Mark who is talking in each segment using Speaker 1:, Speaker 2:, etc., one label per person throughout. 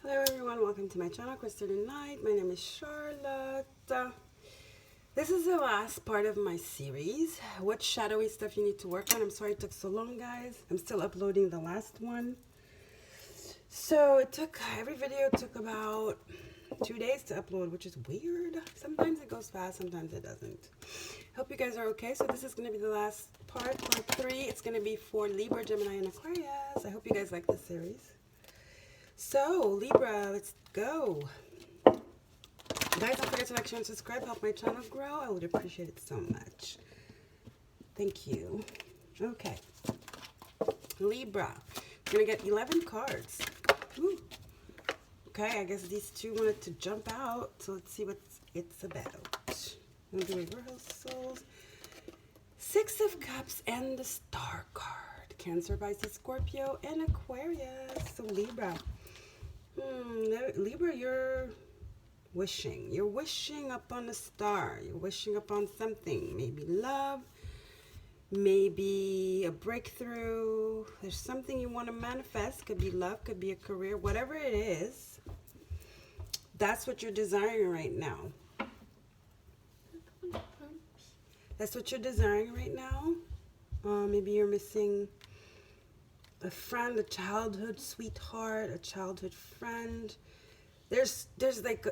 Speaker 1: Hello everyone, welcome to my channel, Chrystallune.light. My name is Charlotte. This is the last part of my series, what shadowy stuff you need to work on. I'm sorry it took so long, guys. I'm still uploading the last one. So every video took about 2 days to upload, which is weird. Sometimes it goes fast, sometimes it doesn't. Hope you guys are okay. So this is going to be the last part 3. It's going to be for Libra, Gemini, and Aquarius. I hope you guys like this series. So, Libra, let's go. Guys, don't forget to like, share, and subscribe. Help my channel grow. I would appreciate it so much. Thank you. Okay. Libra. We're going to get 11 cards. Woo. Okay, I guess these two wanted to jump out. So let's see what it's about. I'm going to do reversals. 6 of Cups and the Star card. Cancer, Pisces, Scorpio, and Aquarius. So, Libra. Libra, you're wishing upon a star. You're wishing upon something. Maybe love, maybe a breakthrough. There's something you want to manifest. Could be love, could be a career, whatever it is. That's what you're desiring right now. That's what you're desiring right now. Maybe you're missing a friend, a childhood sweetheart, a childhood friend. There's like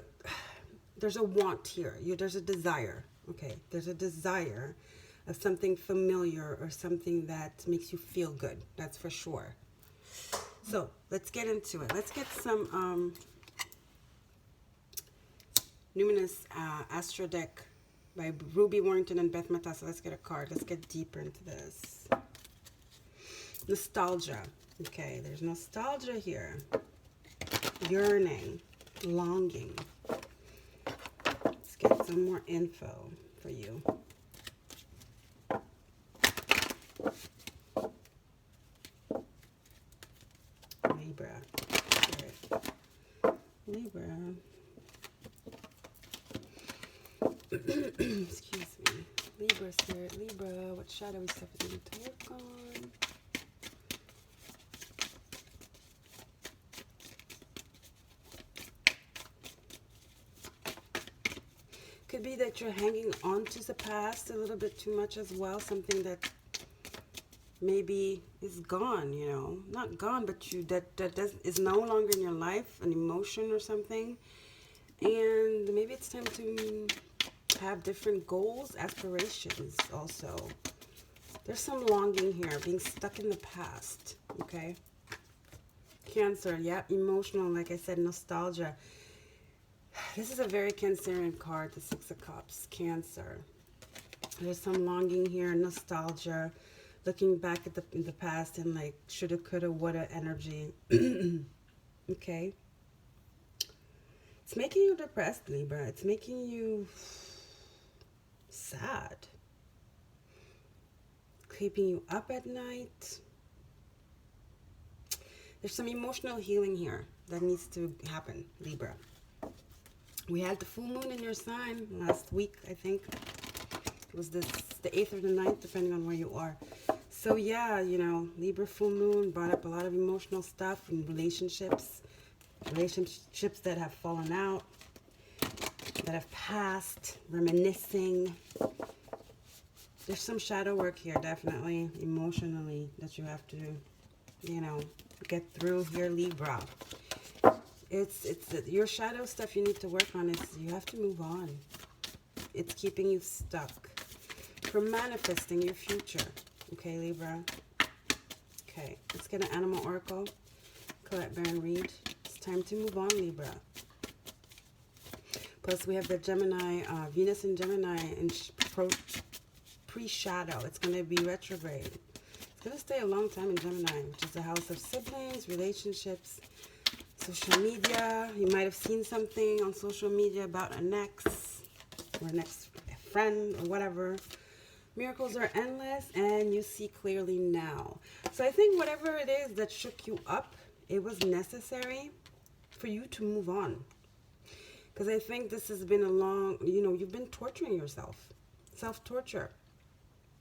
Speaker 1: there's a want here. There's a desire. Okay, there's a desire of something familiar or something that makes you feel good. That's for sure. So let's get into it. Let's get some Numinous Astro Deck by Ruby Warrington and Beth Matassa. Let's get a card. Let's get deeper into this. Nostalgia. Okay, there's nostalgia here. Yearning, longing. Let's get some more info for you. Libra. Spirit. Libra. Excuse me. Libra, Spirit. Libra. What shadowy stuff do you need to work on? Could be that you're hanging on to the past a little bit too much as well. Something that maybe is gone, you know, not gone, but is no longer in your life, an emotion or something. And maybe it's time to have different goals, aspirations also. There's some longing here, being stuck in the past, okay? Cancer, yeah, emotional, like I said, nostalgia. This is a very Cancerian card, the 6 of Cups, Cancer. There's some longing here, nostalgia, looking back at the past and like shoulda, coulda, woulda energy. Okay. It's making you depressed, Libra. It's making you sad. Keeping you up at night. There's some emotional healing here that needs to happen, Libra. We had the full moon in your sign last week, I think. It was the 8th or the 9th, depending on where you are. So yeah, you know, Libra full moon brought up a lot of emotional stuff in relationships that have fallen out, that have passed, reminiscing. There's some shadow work here, definitely, emotionally, that you have to, you know, get through here, Libra. It's your shadow stuff you need to work on. Is you have to move on. It's keeping you stuck from manifesting your future. Okay, Libra. Okay, let's get an animal oracle. Colette Baron Reed. It's time to move on, Libra. Plus, we have the Gemini, Venus in Gemini in pre-shadow. It's going to be retrograde. It's going to stay a long time in Gemini, which is the house of siblings, relationships, social media. You might have seen something on social media about an ex or an ex-friend or whatever. Miracles are endless and you see clearly now. So I think whatever it is that shook you up, it was necessary for you to move on. Because I think this has been a long, you know, you've been torturing yourself. Self-torture.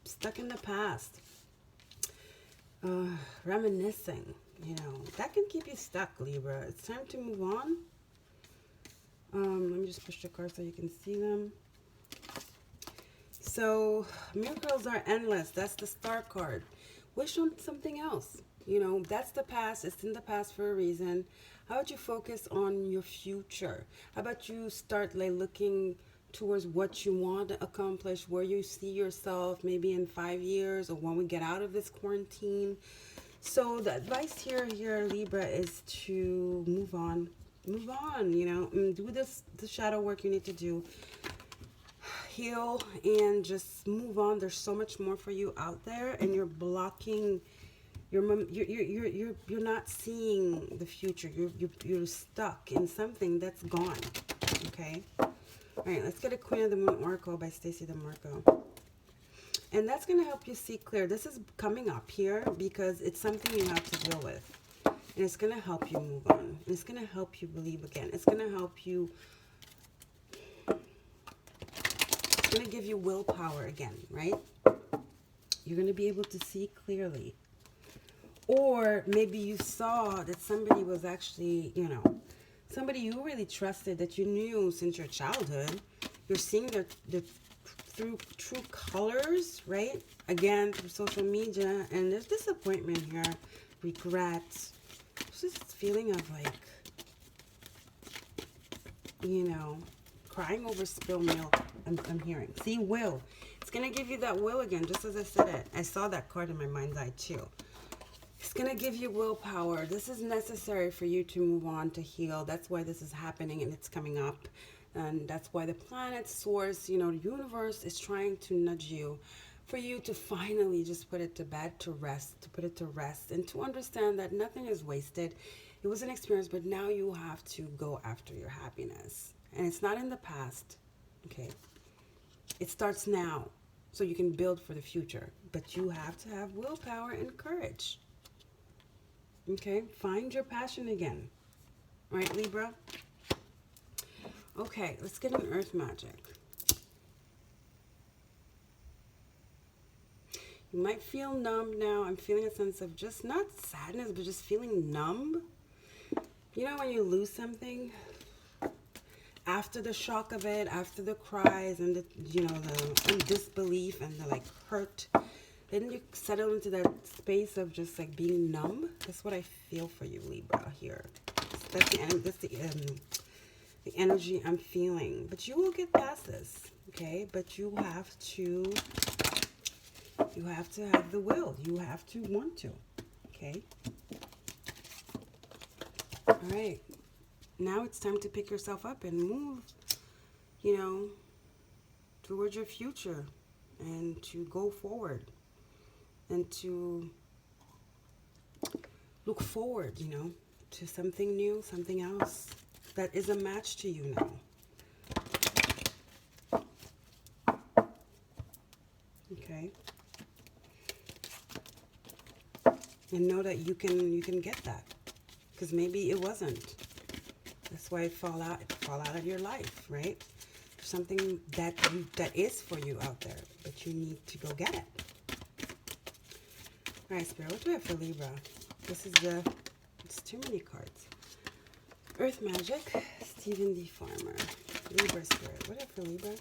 Speaker 1: Stuck in the past. Reminiscing. You know, that can keep you stuck, Libra. It's time to move on. Let me just push the cards so you can see them. So, miracles are endless. That's the Star card. Wish on something else. You know, that's the past. It's in the past for a reason. How about you focus on your future? How about you start like looking towards what you want to accomplish, where you see yourself maybe in 5 years or when we get out of this quarantine. So the advice here, Libra, is to move on. Move on, you know, and do the shadow work you need to do. Heal and just move on. There's so much more for you out there, and you're blocking. You're not seeing the future. You're stuck in something that's gone. Okay. All right. Let's get a Queen of the Moon Oracle by Stacey DeMarco. And that's going to help you see clear. This is coming up here because it's something you have to deal with. And it's going to help you move on. And it's going to help you believe again. It's going to help you. It's going to give you willpower again, right? You're going to be able to see clearly. Or maybe you saw that somebody was actually, you know, somebody you really trusted that you knew since your childhood. You're seeing their through true colors, right? Again, through social media, and there's disappointment here, regret, just this feeling of like, you know, crying over spilled milk. I'm hearing. See, will. It's gonna give you that will again, just as I said it. I saw that card in my mind's eye too. It's gonna give you willpower. This is necessary for you to move on, to heal. That's why this is happening and it's coming up. And that's why the planet, source, you know, the universe is trying to nudge you for you to finally just put it to bed, to rest, to put it to rest, and to understand that nothing is wasted. It was an experience, but now you have to go after your happiness. And it's not in the past, okay? It starts now, so you can build for the future. But you have to have willpower and courage. Okay? Find your passion again. Right, Libra? Okay, let's get an earth magic. You might feel numb now. I'm feeling a sense of just not sadness, but just feeling numb. You know when you lose something? After the shock of it, after the cries and the, you know, the disbelief and the like hurt, then you settle into that space of just like being numb. That's what I feel for you, Libra, here. That's the energy I'm feeling. But you will get past this, okay? But you have to have the will. You have to want to, okay? All right. Now it's time to pick yourself up and move, you know, towards your future and to go forward and to look forward, you know, to something new, something else that is a match to you now. Okay. And know that you can get that. Because maybe it wasn't. That's why it fall out of your life, right? There's something that is for you out there, but you need to go get it. All right, Spirit, what do I have for Libra? This is it's too many cards. Earth Magic, Stephen D. Farmer. Libra Spirit, what do I have for Libra?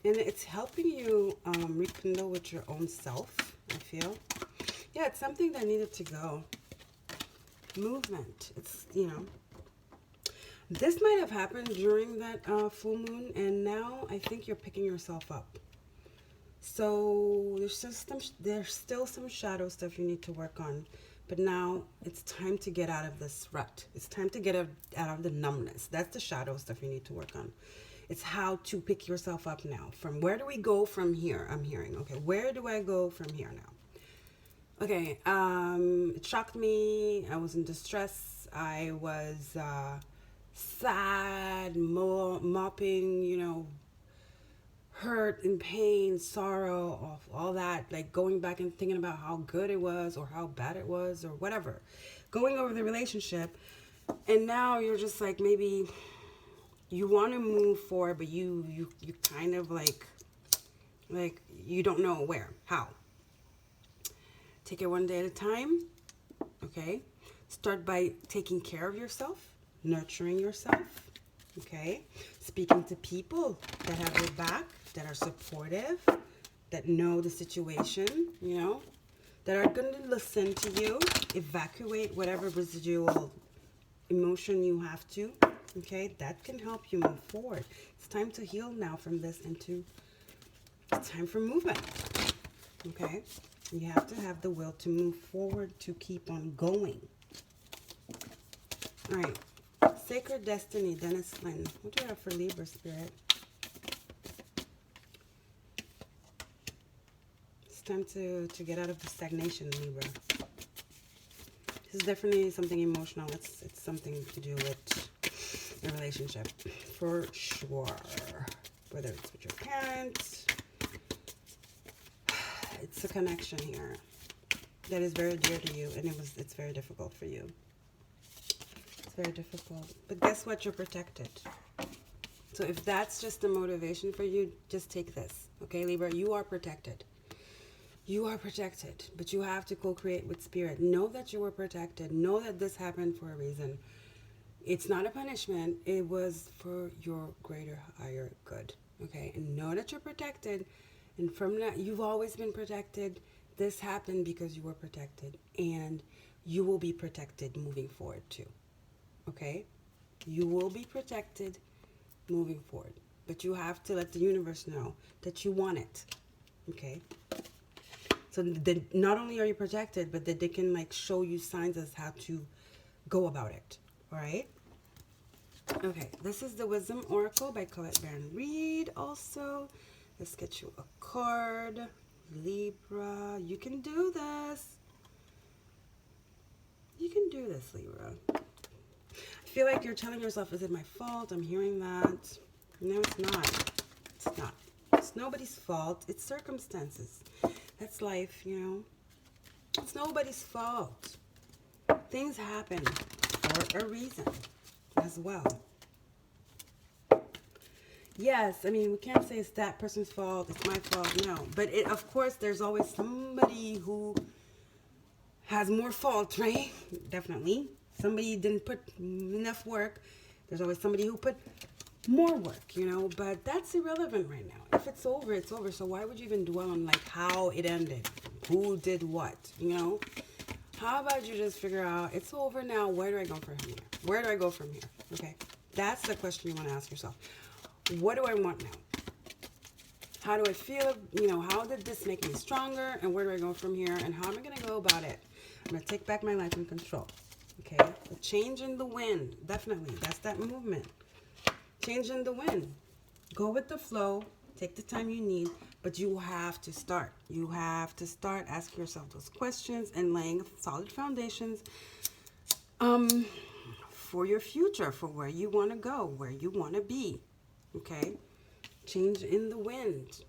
Speaker 1: And it's helping you rekindle with your own self, I feel. Yeah, it's something that needed to go. Movement. It's, you know. This might have happened during that full moon, and now I think you're picking yourself up. So there's still some shadow stuff you need to work on. But now it's time to get out of this rut. It's time to get out of the numbness. That's the shadow stuff you need to work on. It's how to pick yourself up now. From where do we go from here? I'm hearing. Okay, where do I go from here now? Okay, it shocked me. I was in distress. I was sad, mopping, you know, hurt and pain, sorrow, all that. Like going back and thinking about how good it was or how bad it was or whatever. Going over the relationship. And now you're just like, maybe you want to move forward, but you kind of like you don't know where, how. Take it one day at a time, okay? Start by taking care of yourself, nurturing yourself, okay? Speaking to people that have your back, that are supportive, that know the situation, you know, that are going to listen to you, evacuate whatever residual emotion you have to, okay? That can help you move forward. It's time to heal now from this into it's time for movement, okay? You have to have the will to move forward, to keep on going. All right. Sacred Destiny, Dennis Lynn. What do I have for Libra Spirit? It's time to get out of the stagnation, Libra. This is definitely something emotional. It's something to do with a relationship, for sure. Whether it's with your parents, it's a connection here that is very dear to you, and it's very difficult for you. It's very difficult. But guess what? You're protected. So if that's just the motivation for you, just take this. Okay, Libra, you are protected. You are protected, but you have to co-create with Spirit. Know that you were protected. Know that this happened for a reason. It's not a punishment. It was for your greater, higher good. Okay, and know that you're protected. And from that, you've always been protected. This happened because you were protected. And you will be protected moving forward too. Okay? You will be protected moving forward. But you have to let the universe know that you want it. Okay? So that not only are you protected, but that they can like show you signs as how to go about it. All right? Okay, this is the Wisdom Oracle by Colette Baron Reed also. Let's get you a card. Libra, you can do this. You can do this, Libra. I feel like you're telling yourself, is it my fault? I'm hearing that. No, it's not. It's not. It's nobody's fault. It's circumstances. That's life, you know. It's nobody's fault. Things happen for a reason as well. Yes, I mean, we can't say it's that person's fault, it's my fault, no. But of course, there's always somebody who has more fault, right? Definitely. Somebody didn't put enough work. There's always somebody who put more work, you know. But that's irrelevant right now. If it's over, it's over. So why would you even dwell on, like, how it ended? Who did what, you know? How about you just figure out, it's over now, where do I go from here? Where do I go from here? Okay? That's the question you want to ask yourself. What do I want now? How do I feel? You know, how did this make me stronger? And where do I go from here? And how am I going to go about it? I'm going to take back my life in control. Okay? A change in the wind. Definitely. That's that movement. Change in the wind. Go with the flow. Take the time you need. But you have to start. You have to start asking yourself those questions and laying solid foundations for your future, for where you want to go, where you want to be. Okay? Change in the wind.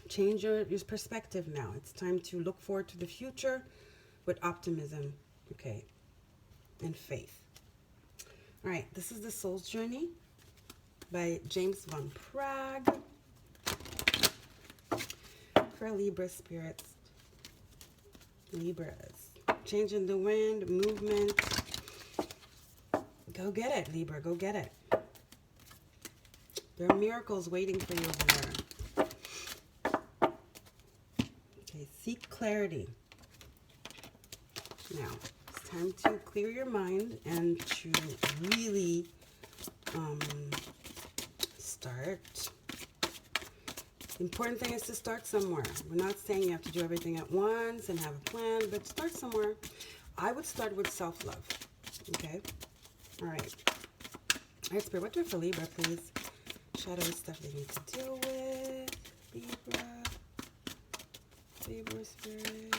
Speaker 1: Change your perspective now. It's time to look forward to the future with optimism, okay, and faith. All right, this is The Soul's Journey by James Van Praagh for Libra spirits. Libras. Change in the wind, movement. Go get it, Libra. Go get it. There are miracles waiting for you over there. Okay, seek clarity. Now, it's time to clear your mind and to really start. The important thing is to start somewhere. We're not saying you have to do everything at once and have a plan, but start somewhere. I would start with self-love. Okay? All right. All right, Spirit, what do I have for Libra, please? Shadowy stuff they need to deal with. Libra. Libra Spirit.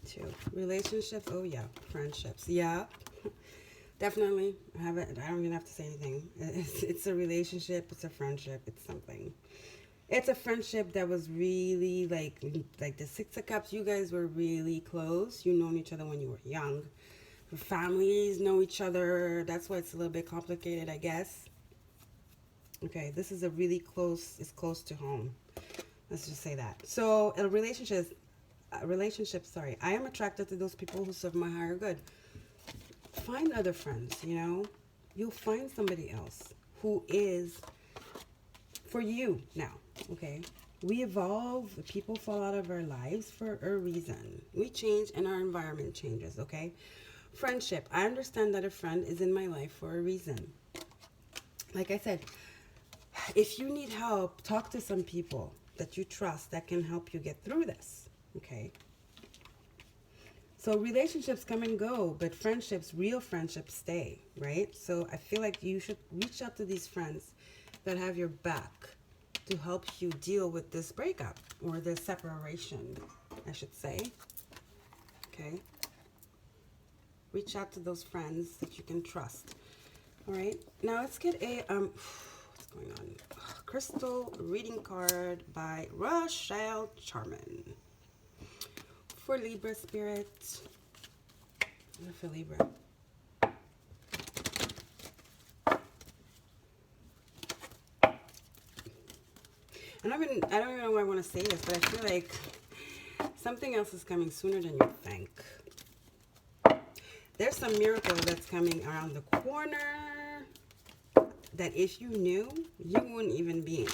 Speaker 1: Two. Relationships. Oh, yeah. Friendships. Yeah. Definitely. I haven't. I don't even have to say anything. It's a relationship. It's a friendship. It's something. It's a friendship that was really like the Six of Cups. You guys were really close. You known each other when you were young. Your families know each other. That's why it's a little bit complicated, I guess. Okay, this is a really close. It's close to home. Let's just say that. So a relationship. Sorry, I am attracted to those people who serve my higher good. Find other friends. You know, you'll find somebody else who is for you now. Okay, we evolve. People fall out of our lives for a reason. We change and our environment changes. Okay, friendship. I understand that a friend is in my life for a reason. Like I said, if you need help, talk to some people that you trust that can help you get through this. Okay, so relationships come and go, but friendships, real friendships, stay, right? So I feel like you should reach out to these friends that have your back to help you deal with this breakup or this separation, I should say. Okay. Reach out to those friends that you can trust. All right. Now let's get a what's going on? Crystal reading card by Rochelle Charman for Libra spirit. For Libra. I don't even know why I want to say this, but I feel like something else is coming sooner than you think. There's some miracle that's coming around the corner that if you knew, you wouldn't even be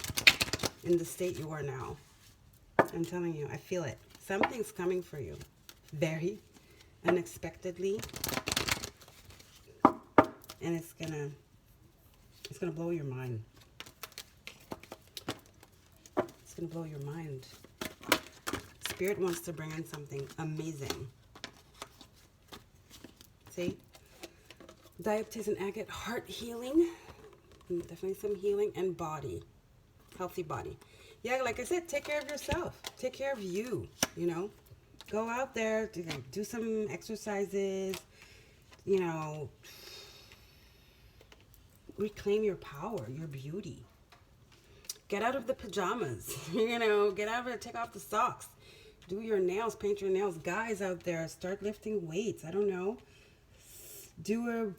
Speaker 1: in the state you are now. I'm telling you, I feel it. Something's coming for you very unexpectedly, and it's gonna blow your mind. Gonna blow your mind. Spirit wants to bring in something amazing. See? Diabetes and agate, heart healing. Definitely some healing, and body. Healthy body. Yeah, like I said, take care of yourself. Take care of you, you know. Go out there, do some exercises, you know. Reclaim your power, your beauty. Get out of the pajamas, you know, get out of it, take off the socks. Do your nails, paint your nails. Guys out there, start lifting weights. I don't know. Do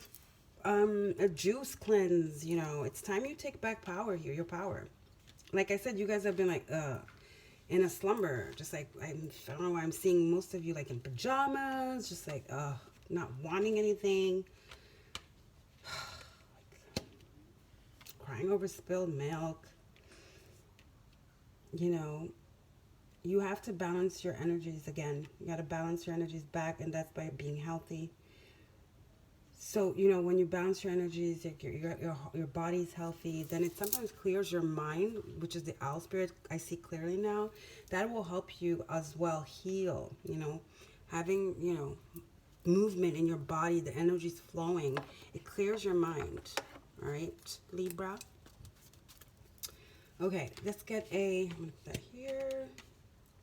Speaker 1: a juice cleanse, you know. It's time you take back power here, your power. Like I said, you guys have been like, in a slumber. Just like, I don't know why I'm seeing most of you like in pajamas, just like, not wanting anything. Crying over spilled milk. You know, you have to balance your energies again. You got to balance your energies back, and that's by being healthy. So, you know, when you balance your energies, your body's healthy, then it sometimes clears your mind, which is the owl spirit. I see clearly now. That will help you as well heal, you know, having, you know, movement in your body, the energy's flowing. It clears your mind. All right, Libra. Okay, let's get I'm gonna put that here.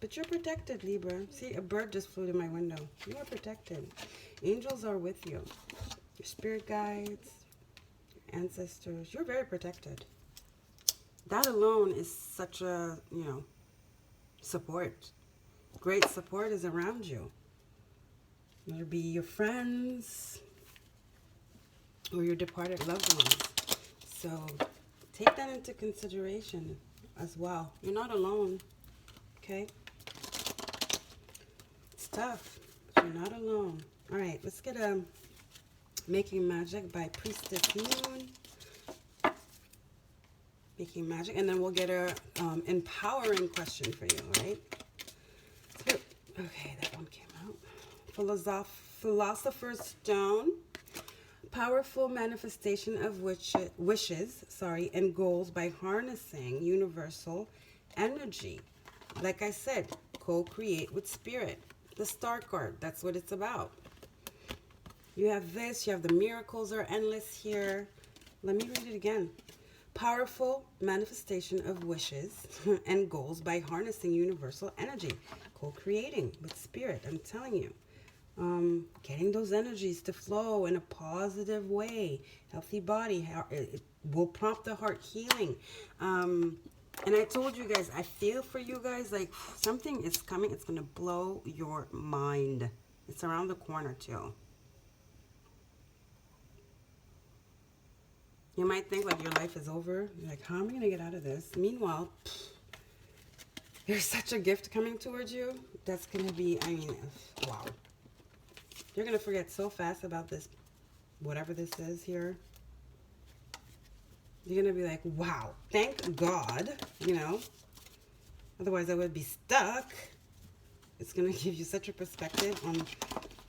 Speaker 1: But you're protected, Libra. See, a bird just flew to my window. You are protected. Angels are with you. Your spirit guides, your ancestors. You're very protected. That alone is such a, you know, support. Great support is around you. Whether it be your friends or your departed loved ones. So take that into consideration as well. You're not alone, okay? It's tough, but you're not alone. All right, let's get a Making Magic by Priestess Moon. Making Magic, and then we'll get a empowering question for you, all right? So, okay, that one came out. Philosopher's Stone. Powerful manifestation of wishes, and goals by harnessing universal energy. Like I said, co-create with spirit. The Star card, that's what it's about. You have this, you have the miracles are endless here. Let me read it again. Powerful manifestation of wishes and goals by harnessing universal energy. Co-creating with spirit, I'm telling you. Getting those energies to flow in a positive way. Healthy body, it will prompt the heart healing. And I told you guys, I feel for you guys, like something is coming. It's going to blow your mind. It's around the corner too. You might think like your life is over. You're like, how am I going to get out of this? Meanwhile, there's such a gift coming towards you. That's going to be, I mean, wow. You're going to forget so fast about this, whatever this is here. You're going to be like, wow, thank God, you know. Otherwise, I would be stuck. It's going to give you such a perspective on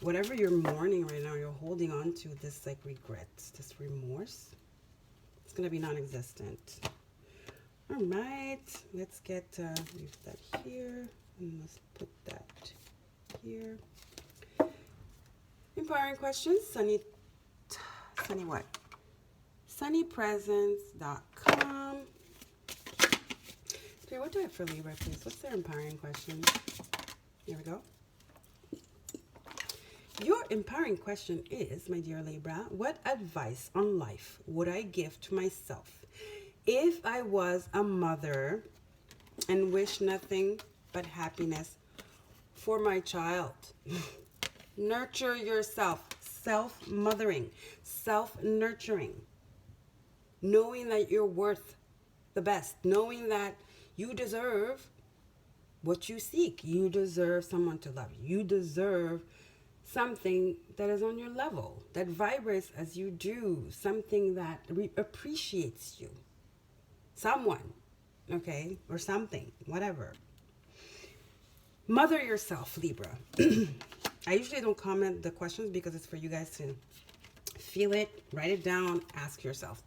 Speaker 1: whatever you're mourning right now. You're holding on to this, like, regret, this remorse. It's going to be non-existent. All right. Let's get, leave that here. And let's put that here. Empowering questions. Sunny what? sunnypresence.com. Spirit, what do I have for Libra, please? What's their empowering question? Here we go. Your empowering question is, my dear Libra, what advice on life would I give to myself if I was a mother and wish nothing but happiness for my child? Nurture yourself. Self-mothering. Self-nurturing. Knowing that you're worth the best. Knowing that you deserve what you seek. You deserve someone to love you. You deserve something that is on your level, that vibrates as you do, something that appreciates you. Someone, okay, or something, whatever. Mother yourself, Libra. I usually don't comment the questions because it's for you guys to feel it, write it down, ask yourself.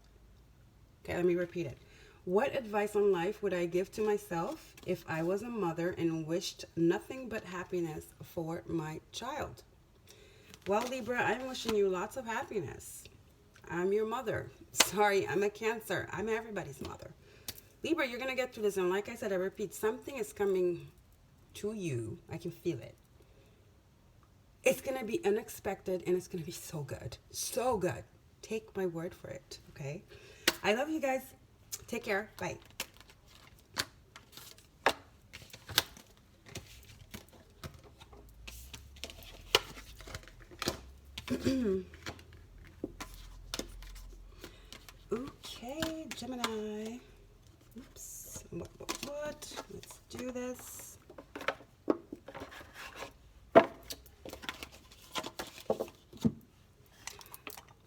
Speaker 1: Okay, let me repeat it. What advice on life would I give to myself if I was a mother and wished nothing but happiness for my child? Well, Libra, I'm wishing you lots of happiness. I'm your mother. Sorry, I'm a Cancer. I'm everybody's mother. Libra, you're going to get through this. And like I said, I repeat, something is coming to you. I can feel it. It's going to be unexpected and it's going to be so good. So good. Take my word for it, okay? I love you guys. Take care. Bye. Okay, Gemini. Oops. What? Let's do this.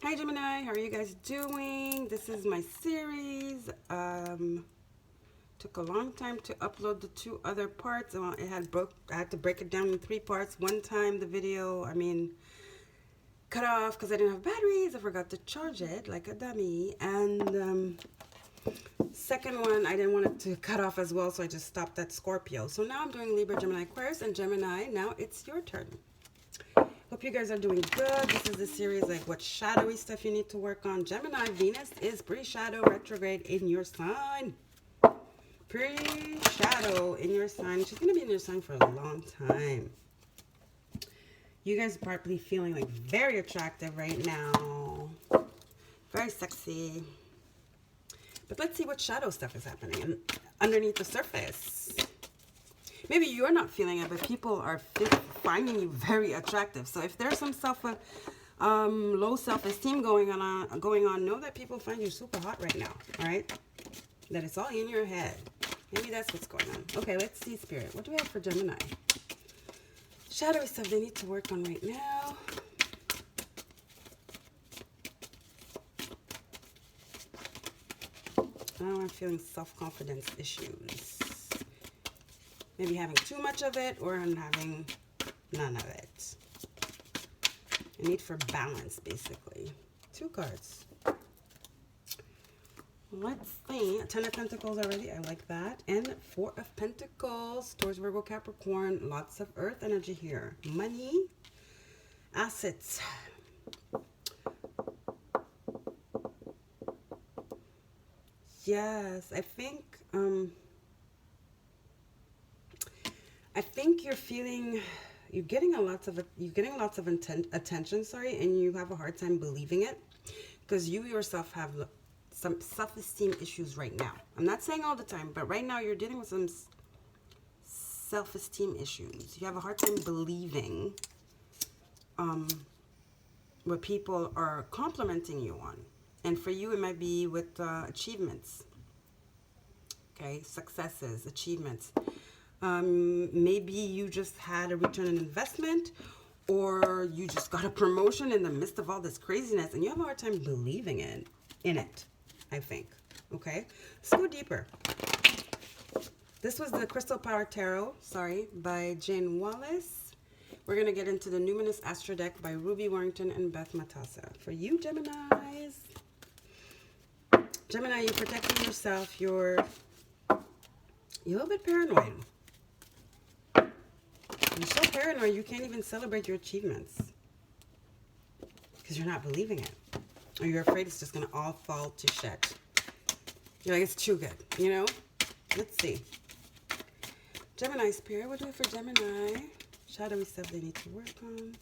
Speaker 1: Hi, Gemini. How are you guys doing? This is my series. Took a long time to upload the 2 other parts. I had to break it down in 3 parts. One time the video, cut off because I didn't have batteries. I forgot to charge it like a dummy. And second one, I didn't want it to cut off as well, so I just stopped at Scorpio. So now I'm doing Libra, Gemini, Aquarius, and Gemini. Now it's your turn. Hope you guys are doing good. This is the series, like what shadowy stuff you need to work on. Gemini, Venus is pre-shadow retrograde in your sign. Pre-shadow in your sign. She's going to be in your sign for a long time. You guys are probably feeling like very attractive right now. Very sexy. But let's see what shadow stuff is happening underneath the surface. Maybe you're not feeling it, but people are finding you very attractive. So if there's some low self-esteem going on, know that people find you super hot right now. All right? That it's all in your head. Maybe that's what's going on. Okay, let's see, Spirit. What do we have for Gemini? Shadowy stuff they need to work on right now. Oh, I'm feeling self-confidence issues. Maybe having too much of it or I'm having none of it. A need for balance, basically. 2 cards. Let's see. 10 of Pentacles already. I like that. And 4 of Pentacles. Taurus, Virgo, Capricorn. Lots of Earth energy here. Money. Assets. Yes, I think you're feeling you're getting lots of attention, sorry, and you have a hard time believing it because you yourself have some self-esteem issues right now. I'm not saying all the time, but right now you're dealing with some self-esteem issues. You have a hard time believing what people are complimenting you on. And for you, it might be with achievements. Okay, successes, achievements. Maybe you just had a return on investment, or you just got a promotion in the midst of all this craziness, and you have a hard time believing in it, I think. Okay, let's go deeper. This was the Crystal Power Tarot, sorry, by Jane Wallace. We're going to get into the Numinous Astro Deck by Ruby Warrington and Beth Matassa. For you, Geminis. Gemini, you're protecting yourself. You're a little bit paranoid. You're so paranoid you can't even celebrate your achievements because you're not believing it. Or you're afraid it's just going to all fall to shit. You're like, it's too good, you know? Let's see. Gemini Spirit, what do we do for Gemini? Shadowy stuff they need to work on.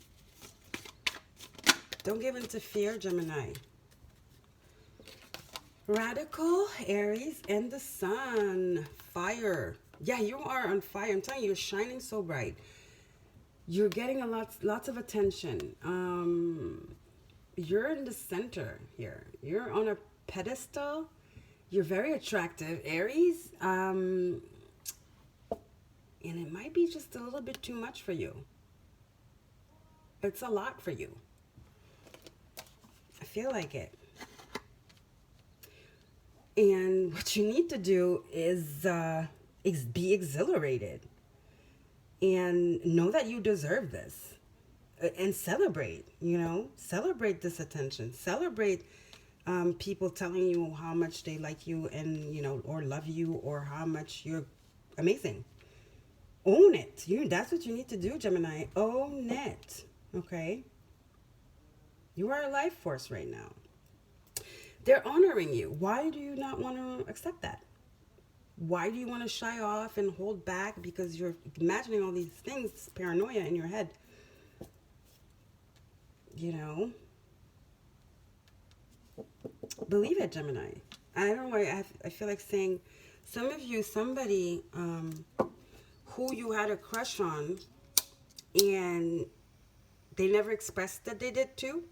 Speaker 1: Don't give in to fear, Gemini. Radical, Aries, and the Sun. Fire. Yeah, you are on fire. I'm telling you, you're shining so bright. You're getting lots of attention. You're in the center here. You're on a pedestal. You're very attractive, Aries. And it might be just a little bit too much for you. It's a lot for you. I feel like it. And what you need to do is be exhilarated and know that you deserve this and celebrate, you know, celebrate this attention, celebrate people telling you how much they like you and, you know, or love you or how much you're amazing. Own it. That's what you need to do, Gemini. Own it. Okay? You are a life force right now. They're honoring you. Why do you not want to accept that? Why do you want to shy off and hold back? Because you're imagining all these things, paranoia in your head. You know? Believe it, Gemini. I don't know why I feel like saying, some of you, somebody who you had a crush on and they never expressed that they did too.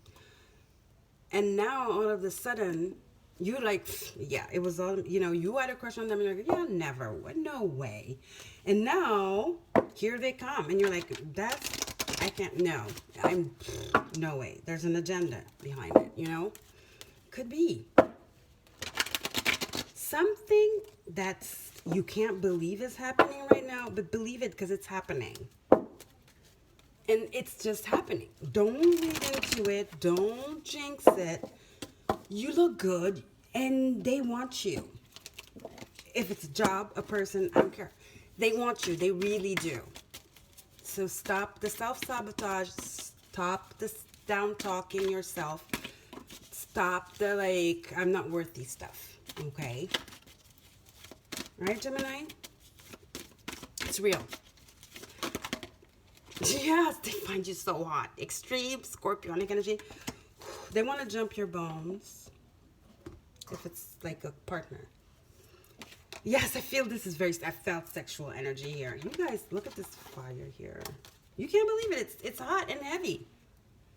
Speaker 1: And now all of a sudden, you like, yeah, it was all, you know, you had a crush on them and you're like, yeah, never, no way. And now, here they come. And you're like, I can't, no way. There's an agenda behind it, you know? Could be. Something that's, you can't believe is happening right now, but believe it because it's happening. And it's just happening. Don't read into it. Don't jinx it. You look good and they want you. If it's a job, a person, I don't care. They want you. They really do. So stop the self-sabotage. Stop the down-talking yourself. Stop the, like, I'm not worthy stuff. Okay? Right, Gemini? It's real. Yes, they find you so hot. Extreme scorpionic energy. They want to jump your bones. If it's like a partner. Yes, I feel this is I felt sexual energy here. You guys, look at this fire here. You can't believe it. It's hot and heavy.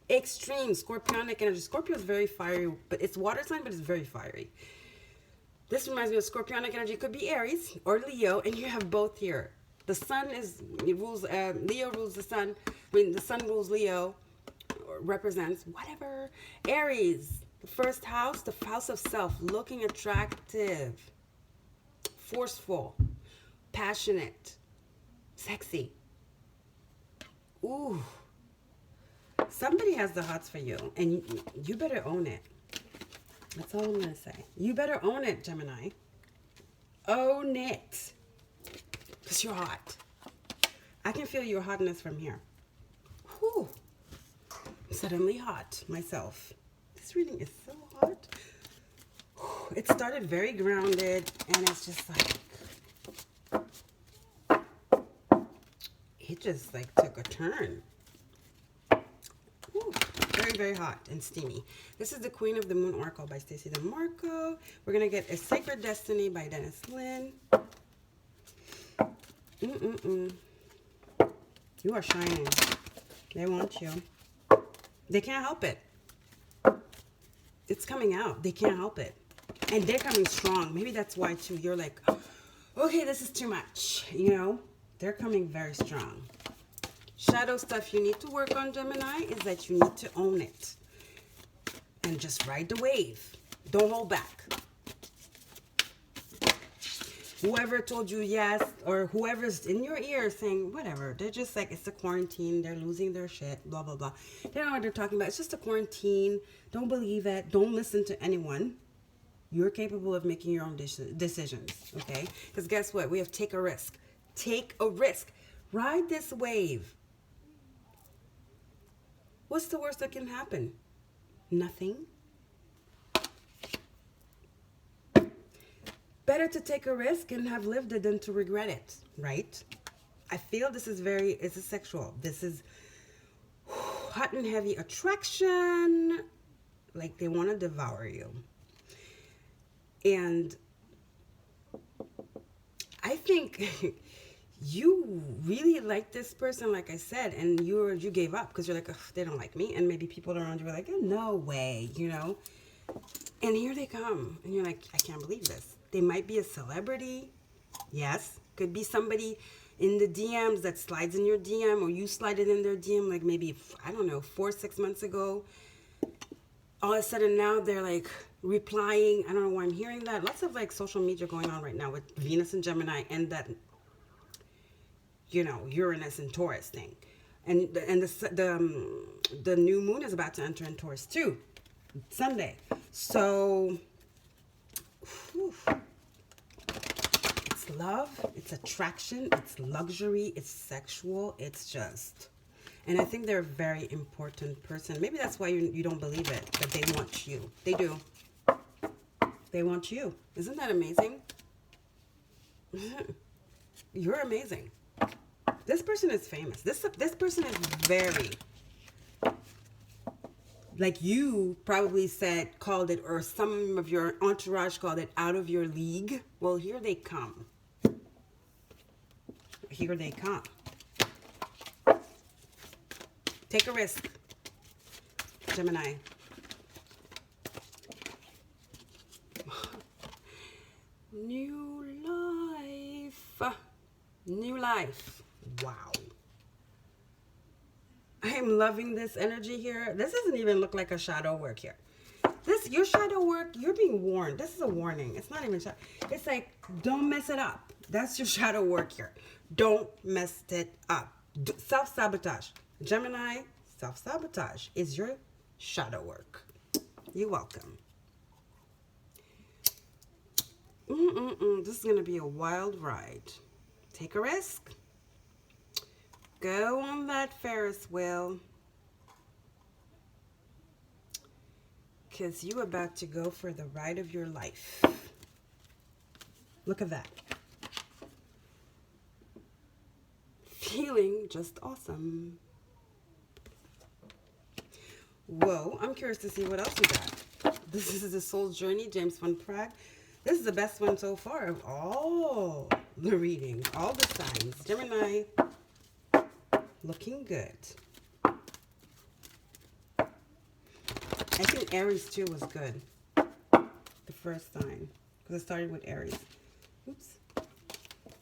Speaker 1: Extreme scorpionic energy. Scorpio is very fiery, but it's water sign, but it's very fiery. This reminds me of scorpionic energy. It could be Aries or Leo, and you have both here. The sun rules, Leo rules the sun. I mean, the sun rules Leo, or represents whatever. Aries, the first house, the house of self, looking attractive, forceful, passionate, sexy. Ooh. Somebody has the hots for you, and you better own it. That's all I'm going to say. You better own it, Gemini. Own it. Because you're hot. I can feel your hotness from here. Whew. I'm suddenly hot myself. This reading is so hot. Whew. It started very grounded, and it's just like, it just like took a turn. Ooh, very, very hot and steamy. This is the Queen of the Moon Oracle by Stacey DeMarco. We're going to get A Sacred Destiny by Dennis Lynn. You are shining. They want you. They can't help it. It's coming out. They can't help it. And they're coming strong. Maybe that's why, too, you're like, okay, this is too much. You know, they're coming very strong. Shadow stuff you need to work on, Gemini, is that you need to own it. And just ride the wave. Don't hold back. Whoever told you yes, or whoever's in your ear saying whatever, they're just like, it's a quarantine, they're losing their shit, blah, blah, blah. They don't know what they're talking about. It's just a quarantine. Don't believe it. Don't listen to anyone. You're capable of making your own decisions, okay? Because guess what? We have take a risk. Take a risk. Ride this wave. What's the worst that can happen? Nothing. Better to take a risk and have lived it than to regret it, right? I feel this is it's a sexual. This is hot and heavy attraction. Like they want to devour you. And I think you really like this person, like I said, and you gave up because you're like, they don't like me. And maybe people around you were like, no way, you know? And here they come. And you're like, I can't believe this. They might be a celebrity. Yes. Could be somebody in the DMs that slides in your DM, or you slide it in their DM like maybe, I don't know, 4 or 6 months ago. All of a sudden now they're like replying. I don't know why I'm hearing that. Lots of like social media going on right now with Venus and Gemini and that, you know, Uranus and Taurus thing. And the new moon is about to enter in Taurus too, Sunday. So whew, it's love, it's attraction, it's luxury, it's sexual, it's just, and I think they're a very important person. Maybe that's why you don't believe it, that they want you. They do. They want you. Isn't that amazing? You're amazing. This person is famous. This person is very, like you probably called it, or some of your entourage called it, out of your league. Well, here they come. Here they come. Take a risk, Gemini. New life. New life. Wow. I am loving this energy here. This doesn't even look like a shadow work here. Your shadow work, you're being warned. This is a warning. It's not even shadow. It's like, don't mess it up. That's your shadow work here. Don't mess it up. Self-sabotage. Gemini, self-sabotage is your shadow work. You're welcome. This is going to be a wild ride. Take a risk. Go on that Ferris wheel. Because you're about to go for the ride of your life. Look at that. Feeling just awesome. Whoa, I'm curious to see what else we got. This is the Soul's Journey, James Van Prague. This is the best one so far of all the readings, all the signs. Gemini, looking good. I think Aries too was good. The first sign, because it started with Aries. Oops.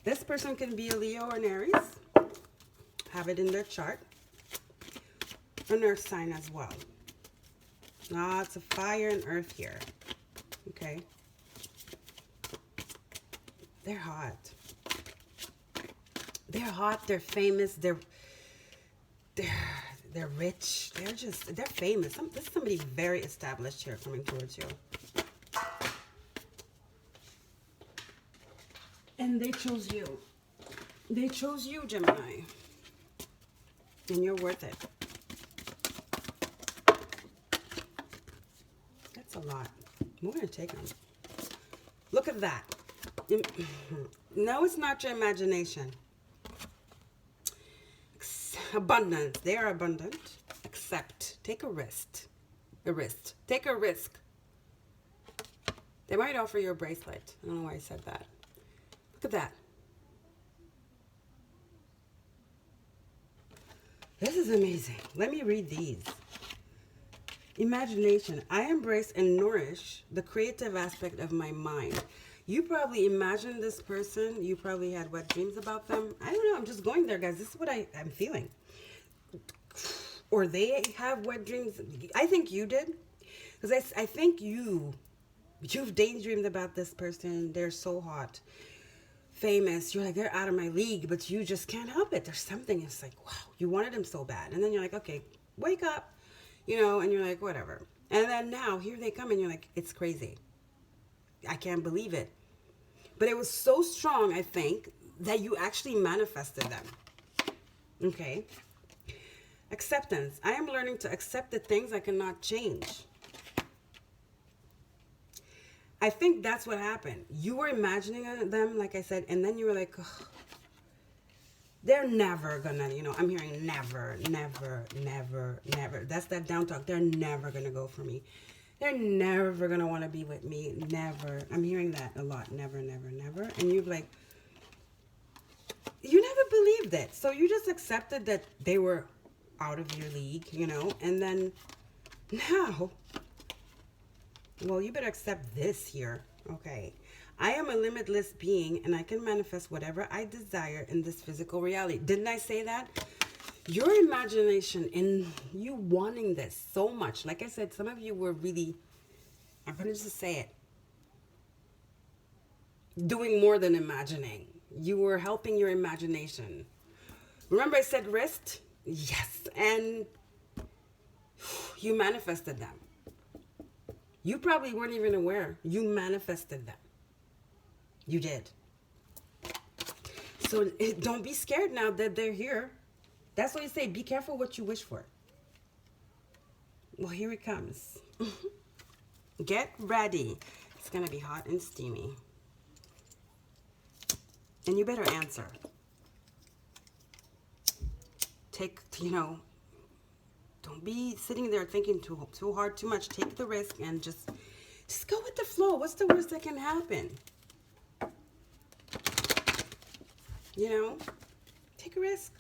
Speaker 1: This person can be a Leo or an Aries. Have it in their chart. An earth sign as well. Lots of fire and earth here. Okay. They're hot. They're hot. They're famous. They're rich. They're famous. This is somebody very established here coming towards you. And they chose you. They chose you, Gemini. And you're worth it. That's a lot. We're going to take them. Look at that. No, it's not your imagination. abundance. They are abundant. Accept. Take a risk. Take a risk. They might offer you a bracelet. I don't know why I said that. Look at that. This is amazing. Let me read these. Imagination. I embrace and nourish the creative aspect of my mind. You probably imagined this person. You probably had wet dreams about them. I don't know. I'm just going there, guys. This is what I'm feeling. Or they have wet dreams. I think you did. Because I think you've daydreamed about this person. They're so hot. Famous. You're like, they're out of my league. But you just can't help it. There's something. It's like, wow. You wanted them so bad. And then you're like, okay, wake up. You know, and you're like, whatever. And then now, here they come. And you're like, it's crazy. I can't believe it. But it was so strong, I think, that you actually manifested them. Okay. Acceptance. I am learning to accept the things I cannot change. I think that's what happened. You were imagining them, like I said, and then you were like, oh, they're never gonna, you know, I'm hearing never, never, never, never. That's that down talk. They're never gonna go for me. They're never going to want to be with me. Never. I'm hearing that a lot. Never, never, never. And you're like, you never believed it. So you just accepted that they were out of your league, you know. And then now, well, you better accept this here. Okay. I am a limitless being and I can manifest whatever I desire in this physical reality. Didn't I say that? Your imagination and you wanting this so much. Like I said, some of you were really, I'm going to just say it, doing more than imagining. You were helping your imagination. Remember I said wrist? Yes. And you manifested them. You probably weren't even aware. You manifested them. You did. So don't be scared now that they're here. That's what you say. Be careful what you wish for. Well, here it comes. Get ready. It's going to be hot and steamy. And you better answer. Take, you know, don't be sitting there thinking too hard, too much. Take the risk and just go with the flow. What's the worst that can happen? You know, take a risk.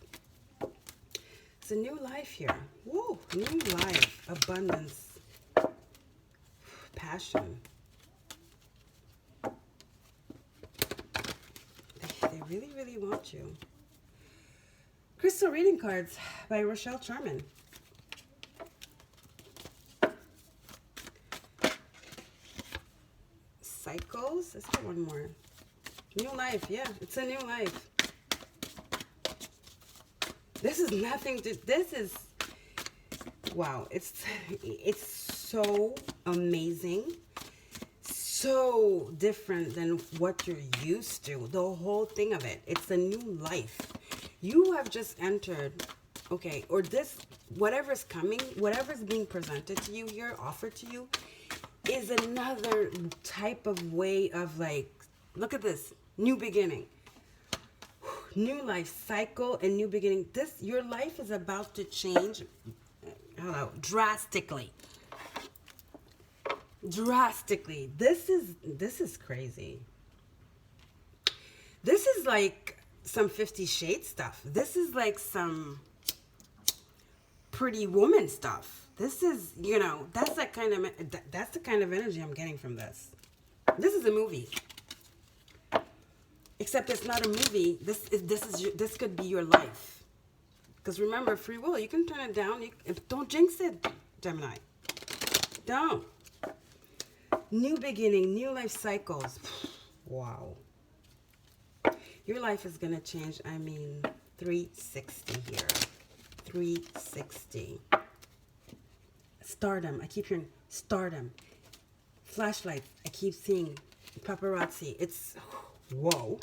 Speaker 1: It's a new life here. Whoa, new life, abundance, passion. They really, really want you. Crystal Reading Cards by Rochelle Charman. Cycles. Let's get one more. New life. Yeah, it's a new life. This is nothing to, this is, wow, it's so amazing, so different than what you're used to, the whole thing of it. It's a new life. You have just entered, okay, or this, whatever's coming, whatever's being presented to you here, offered to you, is another type of way of like, look at this, new beginning. New life cycle and new beginning. Your life is about to change, drastically. Drastically. This is crazy. This is like some 50 Shades stuff. This is like some Pretty Woman stuff. This is, you know, that's the kind of energy I'm getting from this. This is a movie. Except it's not a movie. This could be your life. Because remember, free will. You can turn it down. Don't jinx it, Gemini. Don't. New beginning, new life cycles. Wow. Your life is gonna change. I mean, 360 here. 360. Stardom. I keep hearing stardom. Flashlight. I keep seeing paparazzi. It's. Whoa.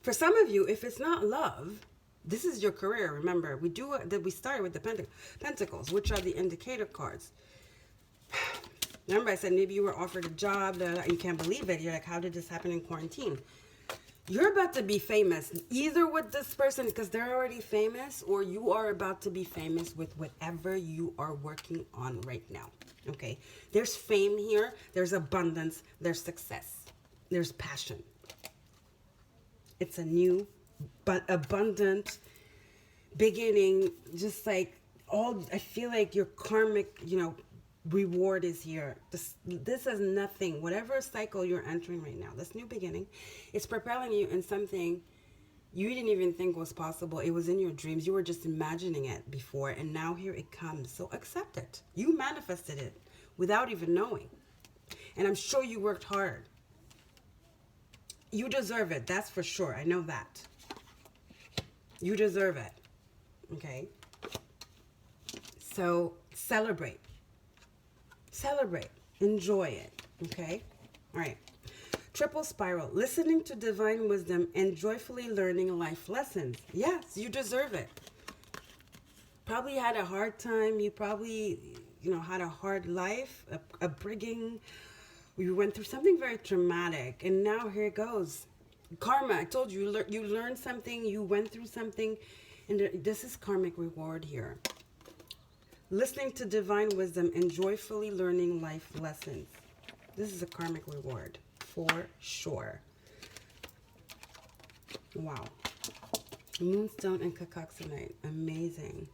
Speaker 1: For some of you, if it's not love, this is your career. Remember, we started with the Pentacles, which are the indicator cards. Remember, I said maybe you were offered a job, you can't believe it. You're like, how did this happen in quarantine? You're about to be famous, either with this person because they're already famous, or you are about to be famous with whatever you are working on right now. Okay? There's fame here, there's abundance, there's success, there's passion. It's a new, but abundant beginning, just like I feel like your karmic, reward is here. This is nothing. Whatever cycle you're entering right now, this new beginning, it's propelling you in something you didn't even think was possible. It was in your dreams. You were just imagining it before, and now here it comes. So accept it. You manifested it without even knowing. And I'm sure you worked hard. You deserve it. That's for sure. I know that. You deserve it. Okay? So celebrate. Celebrate. Enjoy it. Okay? All right. Triple spiral. Listening to divine wisdom and joyfully learning life lessons. Yes, you deserve it. Probably had a hard time. You probably, had a hard life, upbringing. You went through something very traumatic. And now here it goes. Karma. I told you, you learned something. You went through something. And this is karmic reward here. Listening to divine wisdom and joyfully learning life lessons. This is a karmic reward for sure. Wow. Moonstone and cacoxanite. Amazing.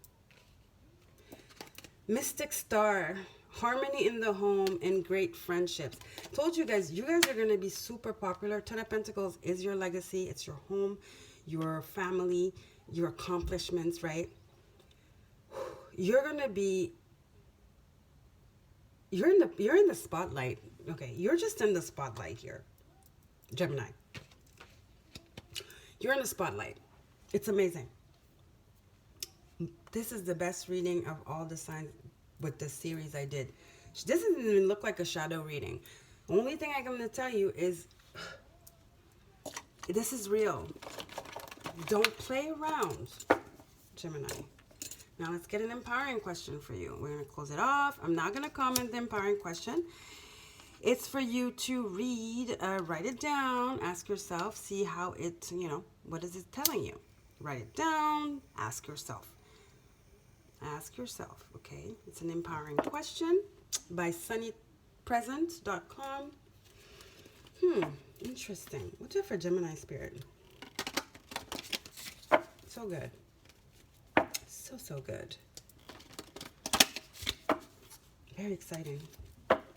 Speaker 1: Mystic star. Harmony in the home and great friendships. Told you guys are going to be super popular. Ten of Pentacles is your legacy. It's your home, your family, your accomplishments, right? You're going to be, you're in the spotlight. Okay, you're just in the spotlight here, Gemini. You're in the spotlight. It's amazing. This is the best reading of all the signs with the series I did. This doesn't even look like a shadow reading. The only thing I'm going to tell you is this is real. Don't play around, Gemini. Now let's get an empowering question for you. We're going to close it off. I'm not going to comment the empowering question. It's for you to read, write it down, ask yourself, see how it, what is it telling you? Write it down, ask yourself. Ask yourself, okay? It's an empowering question by sunnypresent.com. Interesting. What's it for Gemini spirit? So good. So good. Very exciting.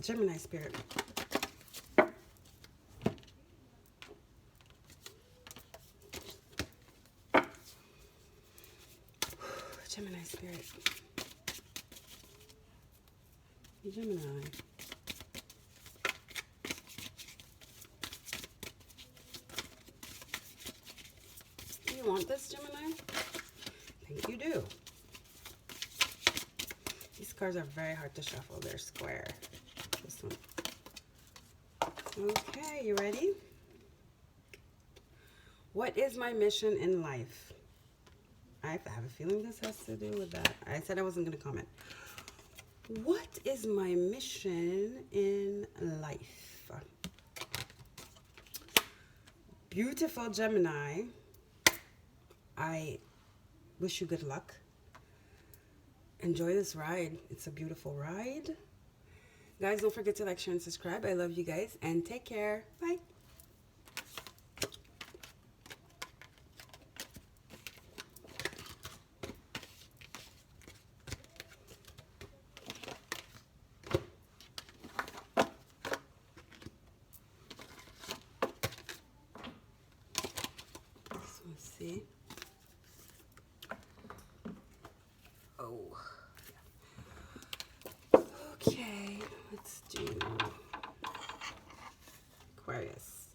Speaker 1: Gemini spirit. Gemini spirit. Gemini. Do you want this, Gemini? I think you do. These cards are very hard to shuffle. They're square. This one. Okay, you ready? What is my mission in life? I have a feeling this has to do with that. I said I wasn't going to comment. What is my mission in life? Beautiful Gemini. I wish you good luck. Enjoy this ride. It's a beautiful ride. Guys, don't forget to like, share, and subscribe. I love you guys, and take care. Bye. Let's see. Oh. Okay, let's do Aquarius.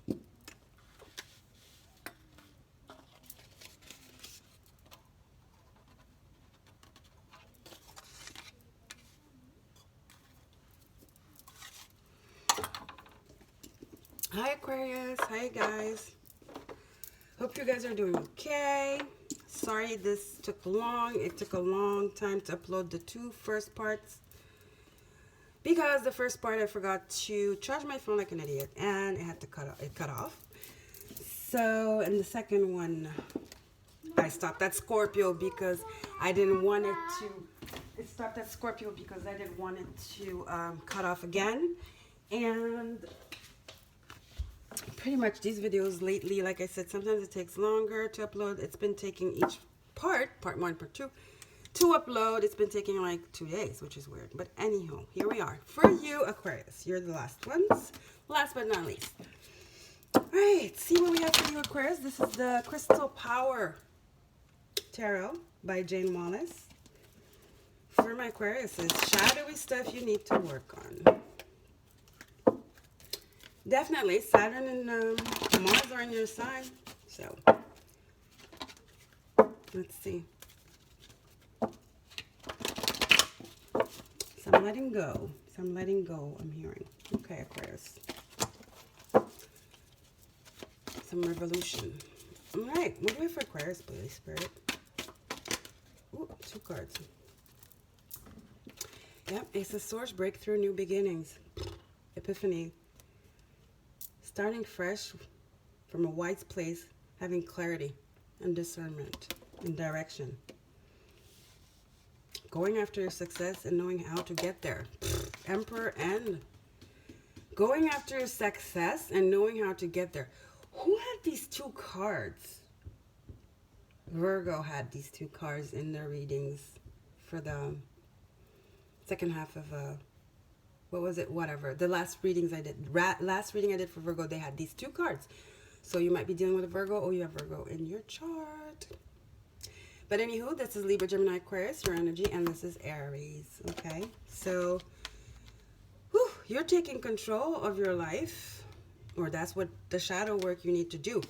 Speaker 1: Hi Aquarius, hi guys. Hope you guys are doing okay. Sorry this took long. It took a long time to upload the two first parts. because the first part I forgot to charge my phone like an idiot, and it had to cut off. So, and the second one, I stopped at Scorpio because I didn't want it to. It stopped at Scorpio because I didn't want it to cut off again. And pretty much these videos lately, like I said, sometimes it takes longer to upload. It's been taking each part 1, part 2, to upload. It's been taking like 2 days, which is weird. But anyhow, here we are. For you, Aquarius, you're the last ones. Last but not least. All right, see what we have for you, Aquarius. This is the Crystal Power Tarot by Jane Wallace. For my Aquarius, it's shadowy stuff you need to work on. Definitely, Saturn and Mars are in your sign. So, let's see. Some letting go. Some letting go, I'm hearing. Okay, Aquarius. Some revolution. All right, what do we have for Aquarius, please, Spirit? Ooh, 2 cards. Yep, Ace of Swords, breakthrough, new beginnings. Epiphany. Starting fresh from a wise place, having clarity and discernment and direction. Going after your success and knowing how to get there. Emperor and going after your success and knowing how to get there. Who had these 2 cards? Virgo had these 2 cards in their readings for the second half of what was it? Whatever. The last readings I did, last reading I did for Virgo, they had these 2 cards. So you might be dealing with a Virgo, or you have Virgo in your chart. But anywho, this is Libra, Gemini, Aquarius, your energy, and this is Aries. Okay, so you're taking control of your life, or that's what the shadow work you need to do.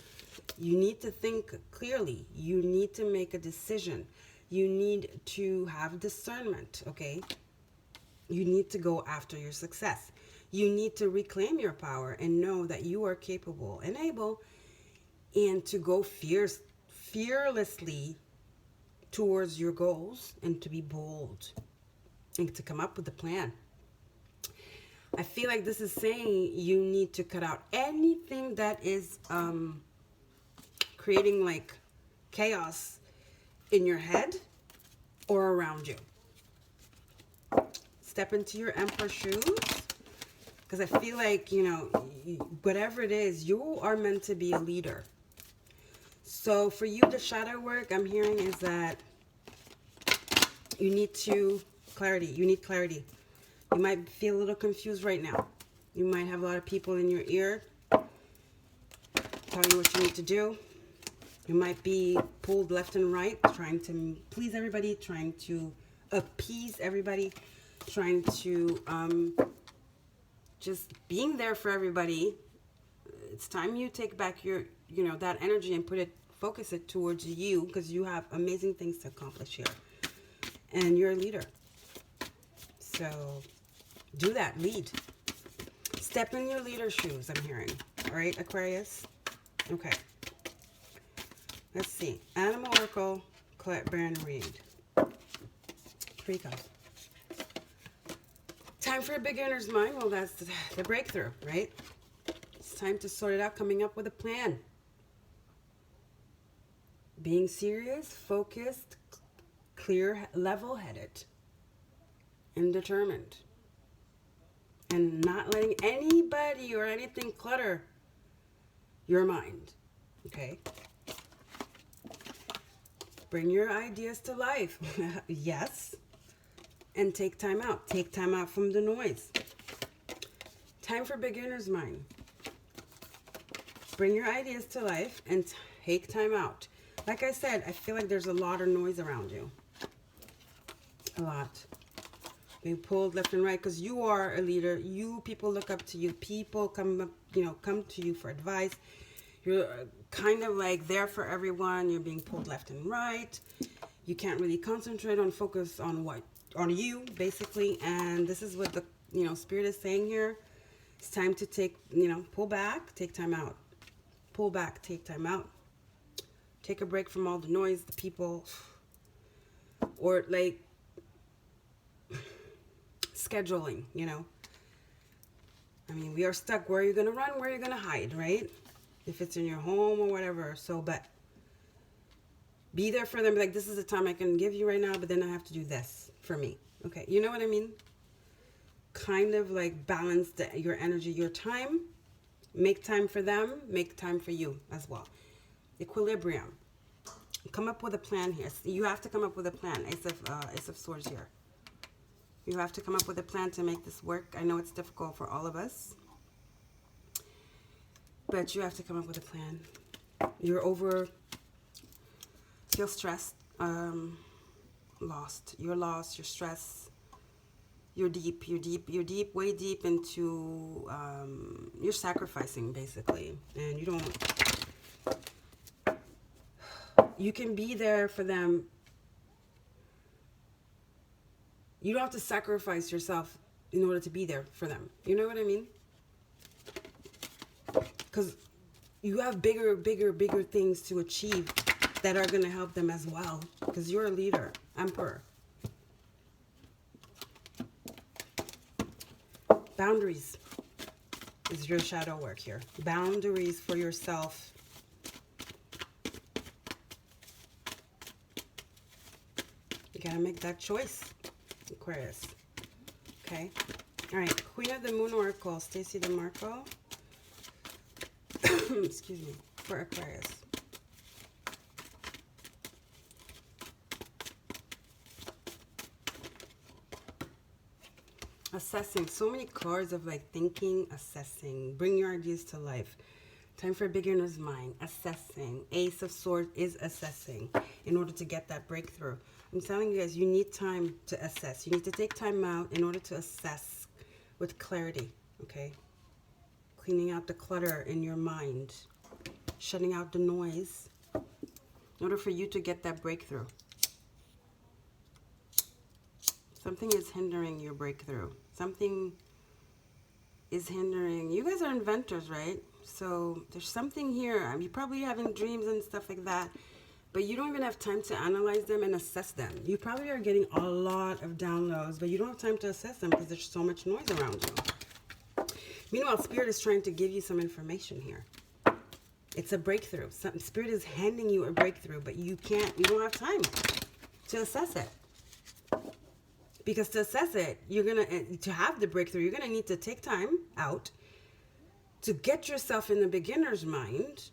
Speaker 1: You need to think clearly. You need to make a decision. You need to have discernment, okay? You need to go after your success. You need to reclaim your power and know that you are capable and able, and to go fearlessly towards your goals, and to be bold and to come up with a plan. I feel like this is saying you need to cut out anything that is creating like chaos in your head or around you. Step into your Emperor shoes, because I feel like, you know, whatever it is, you are meant to be a leader. So for you, the shadow work I'm hearing is that you need clarity. You need clarity. You might feel a little confused right now. You might have a lot of people in your ear telling you what you need to do. You might be pulled left and right, trying to please everybody, trying to appease everybody, trying to just being there for everybody. It's time you take back your, you know, that energy and focus it towards you, because you have amazing things to accomplish here. And you're a leader. So do that, lead. Step in your leader shoes, I'm hearing. All right, Aquarius? Okay. Let's see. Animal Oracle, Baron Reed. 3 cards. Time for a beginner's mind. Well, that's the breakthrough, right? It's time to sort it out, coming up with a plan. Being serious, focused, clear, level-headed, and determined. And not letting anybody or anything clutter your mind, okay? Bring your ideas to life. Yes. And take time out. Take time out from the noise. Time for beginner's mind. Bring your ideas to life and take time out. Like I said, I feel like there's a lot of noise around you. A lot. Being pulled left and right, because you are a leader. People look up to you. People come to you for advice. You're kind of like there for everyone. You're being pulled left and right. You can't really concentrate on focus on you, basically. And this is what the, Spirit is saying here. It's time to take, pull back, take time out. Pull back, take time out. Take a break from all the noise, the people. Or scheduling, you know. I mean, we are stuck. Where are you going to run? Where are you going to hide, right? If it's in your home or whatever. So, but be there for them. Like, this is the time I can give you right now, but then I have to do this for me. Okay, you know what I mean? Kind of like balance your energy, your time. Make time for them. Make time for you as well. Equilibrium. Come up with a plan here. You have to come up with a plan. Ace of Swords here. You have to come up with a plan to make this work. I know it's difficult for all of us, but you have to come up with a plan. Feel stressed, lost. You're lost, you're stressed. You're way deep into, you're sacrificing basically. And you can be there for them. You don't have to sacrifice yourself in order to be there for them. You know what I mean? Because you have bigger things to achieve that are going to help them as well. Because you're a leader, emperor. Boundaries is your shadow work here. Boundaries for yourself. You got to make that choice. Aquarius. Okay. All right. Queen of the Moon Oracle, Stacey DeMarco. Excuse me. For Aquarius. Assessing. So many cards of like thinking, assessing. Bring your ideas to life. Time for a beginner's mind. Assessing. Ace of Swords is assessing in order to get that breakthrough. I'm telling you guys, you need time to assess. You need to take time out in order to assess with clarity, okay? Cleaning out the clutter in your mind. Shutting out the noise in order for you to get that breakthrough. Something is hindering your breakthrough. Something is hindering. You guys are inventors, right? So there's something here. You're probably having dreams and stuff like that. But you don't even have time to analyze them and assess them. You probably are getting a lot of downloads, but you don't have time to assess them because there's so much noise around you. Meanwhile, Spirit is trying to give you some information here. It's a breakthrough. Spirit is handing you a breakthrough, but you don't have time to assess it. Because to assess it, to have the breakthrough, you're going to need to take time out to get yourself in the beginner's mind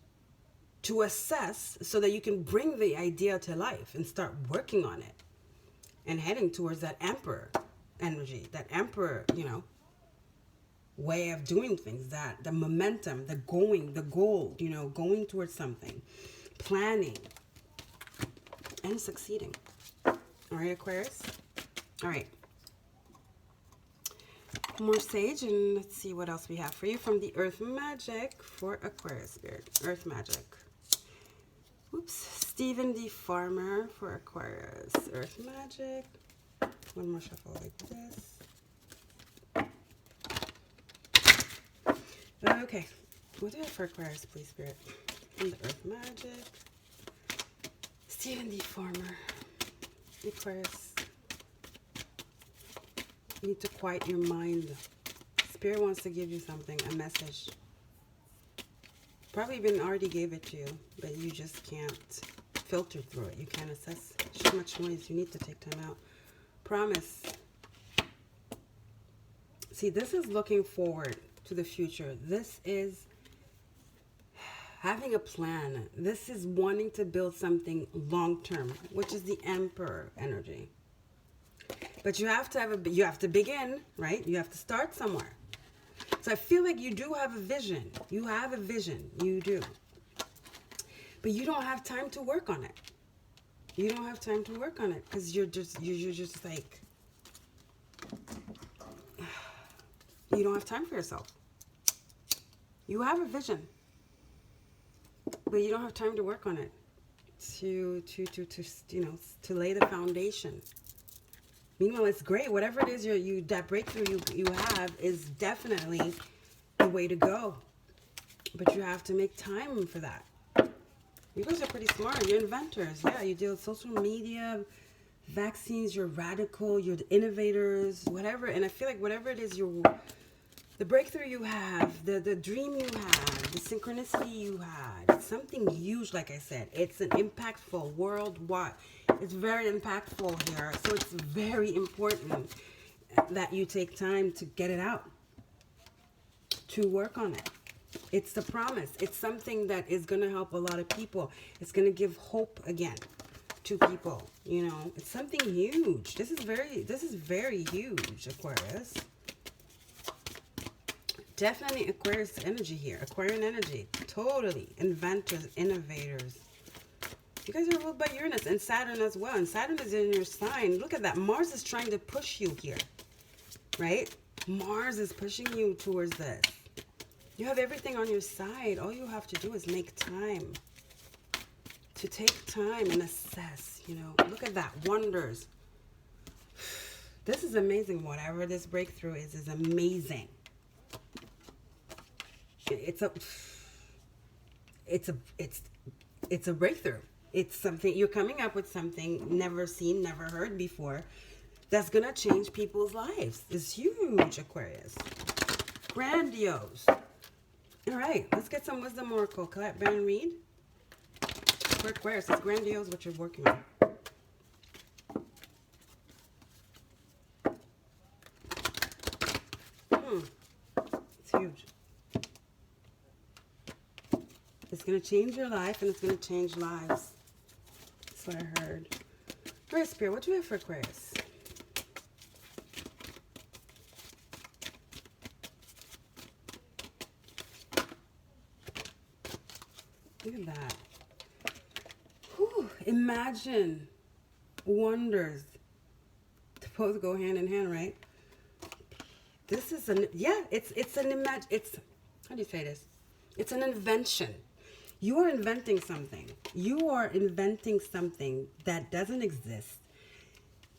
Speaker 1: to assess so that you can bring the idea to life and start working on it and heading towards that emperor energy, that emperor, way of doing things, that the momentum, the goal, going towards something, planning and succeeding. All right, Aquarius. All right. More sage, and let's see what else we have for you from the Earth Magic for Aquarius Spirit. Earth Magic. Oops. Stephen D. Farmer for Aquarius. Earth Magic. One more shuffle like this. Okay. What do you have for Aquarius, please, Spirit? From the Earth Magic. Stephen D. Farmer. Aquarius. You need to quiet your mind. Spirit wants to give you something, a message. Probably even already gave it to you, but you just can't filter through it. You can't assess. There's too much noise. You need to take time out. Promise. See, this is looking forward to the future. This is having a plan. This is wanting to build something long-term, which is the Emperor energy. But you have to begin, right? You have to start somewhere. So I feel like you do have a vision. You have a vision. You do. But you don't have time to work on it. You don't have time to work on it because you're just like, you don't have time for yourself. You have a vision, but you don't have time to work on it to lay the foundation. Meanwhile, it's great. Whatever it is that breakthrough you have is definitely the way to go. But you have to make time for that. You guys are pretty smart. You're inventors. Yeah, you deal with social media, vaccines, you're radical, you're the innovators, whatever. And I feel like whatever it is, the breakthrough you have, the dream you have, the synchronicity you had, it's something huge, like I said. It's an impactful worldwide. It's very impactful here. So it's very important that you take time to get it out, to work on it. It's the promise. It's something that is going to help a lot of people. It's going to give hope again to people, you know. It's something huge. This is very huge, Aquarius. Definitely Aquarius energy here. Aquarian energy. Totally. Inventors, innovators. You guys are ruled by Uranus and Saturn as well. And Saturn is in your sign. Look at that. Mars is trying to push you here. Right? Mars is pushing you towards this. You have everything on your side. All you have to do is make time. To take time and assess, you know. Look at that. Wonders. This is amazing. Whatever this breakthrough is amazing. It's a breakthrough. It's something, you're coming up with something never seen, never heard before, that's gonna change people's lives. It's huge, Aquarius. Grandiose. All right, let's get some wisdom oracle. Collect, Baron, read. For Aquarius, it's grandiose what you're working on. It's huge. It's going to change your life, and it's going to change lives. That's what I heard. All right, Spirit, what do we have for Aquarius? Look at that. Whew. Imagine wonders. To both go hand in hand, right? This is an, yeah, it's how do you say this? It's an invention. You are inventing something. You are inventing something that doesn't exist.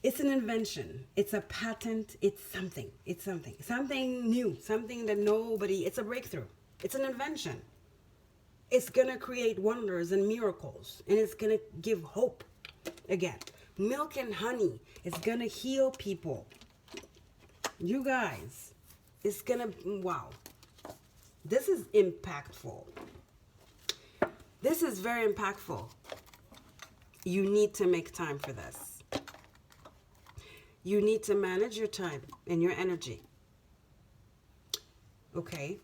Speaker 1: It's an invention. It's a patent. It's something. It's something. Something new. Something that nobody, it's a breakthrough. It's an invention. It's going to create wonders and miracles. And it's going to give hope. Again, milk and honey. It's going to heal people. You guys, it's going to, wow. This is impactful. This is very impactful. You need to make time for this. You need to manage your time and your energy. Okay?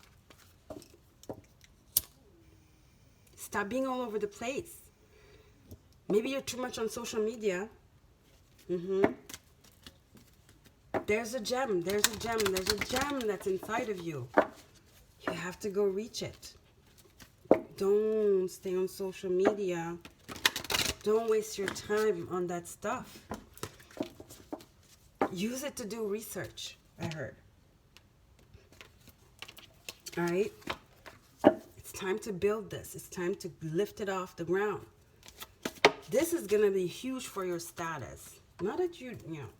Speaker 1: Stop being all over the place. Maybe you're too much on social media. There's a gem. There's a gem. There's a gem that's inside of you. You have to go reach it. Don't stay on social media. Don't waste your time on that stuff. Use it to do research, I heard. All right? It's time to build this. It's time to lift it off the ground. This is going to be huge for your status. Not that you know,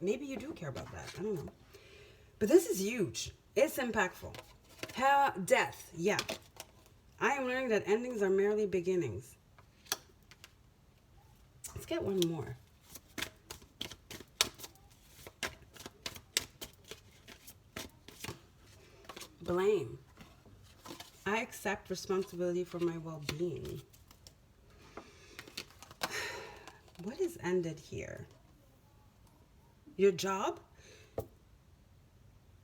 Speaker 1: maybe you do care about that. I don't know. But this is huge. It's impactful. Death, yeah. I am learning that endings are merely beginnings. Let's get one more. Blame. I accept responsibility for my well-being. What is ended here? Your job?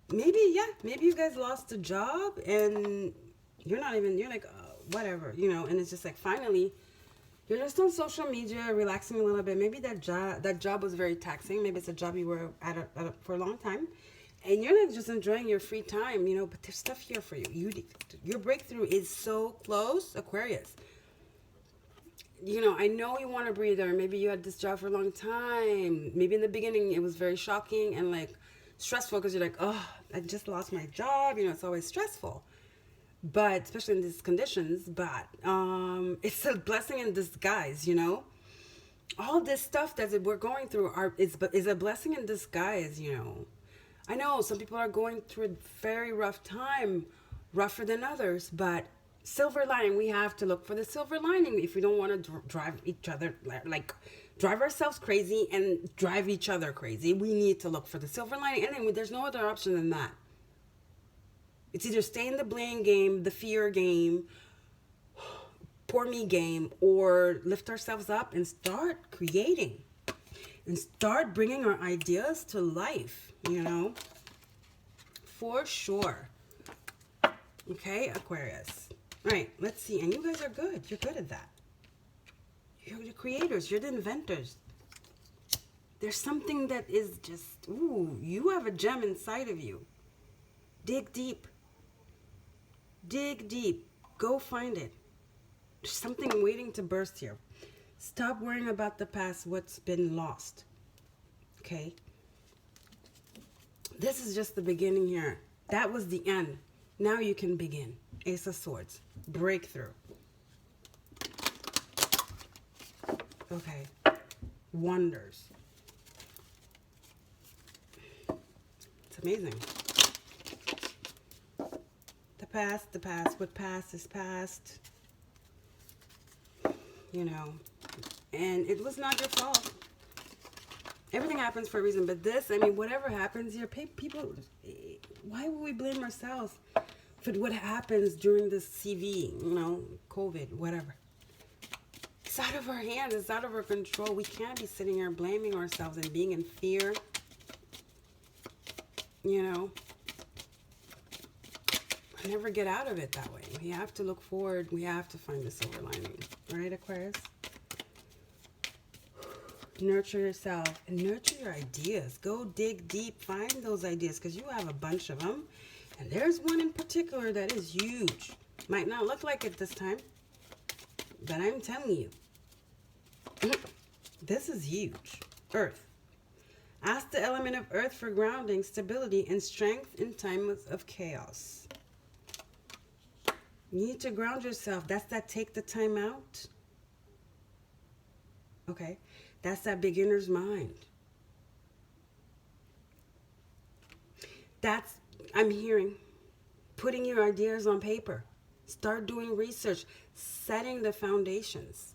Speaker 1: Maybe, yeah. Maybe you guys lost a job and you're not even, you're like, whatever, you know, and it's just like, finally, you're just on social media, relaxing a little bit. Maybe that job was very taxing. Maybe it's a job you were at for a long time. And you're like just enjoying your free time, you know, but there's stuff here for you. Your breakthrough is so close, Aquarius. You know, I know you want to breathe, or maybe you had this job for a long time. Maybe in the beginning it was very shocking and like stressful because you're like, oh, I just lost my job. You know, it's always stressful. But especially in these conditions, but it's a blessing in disguise, you know. All this stuff that we're going through is a blessing in disguise, you know. I know some people are going through a very rough time, rougher than others, but silver lining, we have to look for the silver lining if we don't want to drive each other, like drive ourselves crazy and drive each other crazy. We need to look for the silver lining. And then there's no other option than that. It's either stay in the blame game, the fear game, poor me game, or lift ourselves up and start creating and start bringing our ideas to life, you know, for sure. Okay, Aquarius. All right, let's see. And you guys are good. You're good at that. You're the creators. You're the inventors. There's something that is just, ooh, you have a gem inside of you. Dig deep. Dig deep. Go find it. There's something waiting to burst here. Stop worrying about the past, what's been lost. Okay? This is just the beginning here. That was the end. Now you can begin. Ace of Swords. Breakthrough. Okay. Wonders. It's amazing. The past. What past is past. You know. And it was not your fault. Everything happens for a reason. But this, I mean, whatever happens here, people, why would we blame ourselves for what happens during this CV, you know, COVID, whatever? It's out of our hands. It's out of our control. We can't be sitting here blaming ourselves and being in fear. You know, I never get out of it that way. We have to look forward. We have to find the silver lining. Right, Aquarius? Nurture yourself and nurture your ideas. Go dig deep. Find those ideas because you have a bunch of them. And there's one in particular that is huge. Might not look like it this time, but I'm telling you, this is huge. Earth. Ask the element of earth for grounding, stability, and strength in times of chaos. You need to ground yourself. That's that take the time out. Okay. That's that beginner's mind. That's, I'm hearing, putting your ideas on paper. Start doing research, setting the foundations.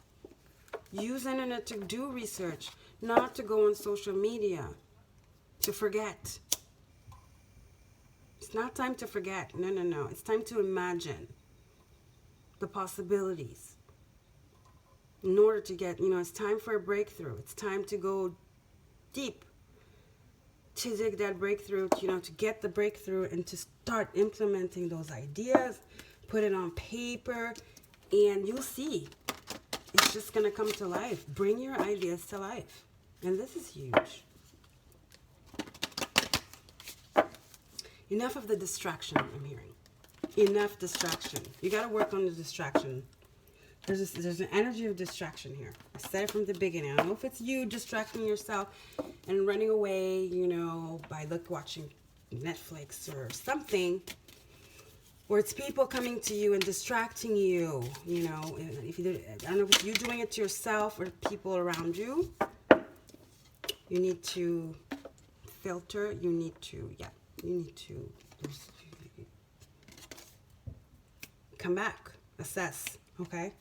Speaker 1: Use internet to do research, not to go on social media, to forget. It's not time to forget. No, no, no. It's time to imagine the possibilities. In order to get, you know, it's time for a breakthrough. It's time to go deep, to dig that breakthrough, you know, to get the breakthrough and to start implementing those ideas, put it on paper, and you'll see. It's just going to come to life. Bring your ideas to life. And this is huge. Enough of the distraction, I'm hearing. Enough distraction. You got to work on the distraction. There's an energy of distraction here. I said it from the beginning. I don't know if it's you distracting yourself and running away, you know, by watching Netflix or something, or it's people coming to you and distracting you, you know. If you I don't know if it's you doing it to yourself or people around you. You need to filter. You need to come back, assess, okay?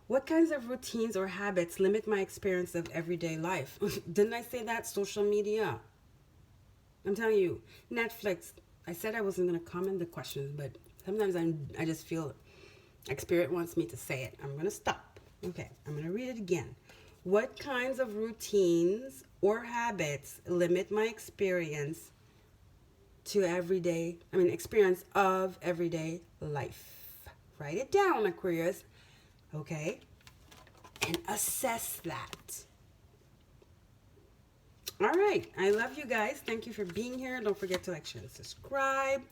Speaker 1: What kinds of routines or habits limit my experience of everyday life? Didn't I say that? Social media. I'm telling you, Netflix. I said I wasn't going to comment the questions, but sometimes I just feel like Spirit wants me to say it. I'm going to stop. Okay, I'm going to read it again. What kinds of routines or habits limit my experience of everyday life? Write it down, Aquarius. Okay, and assess that. All right, I love you guys. Thank you for being here. Don't forget to like, share, and subscribe.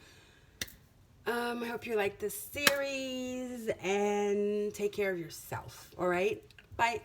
Speaker 1: I hope you like this series and take care of yourself. All right, bye.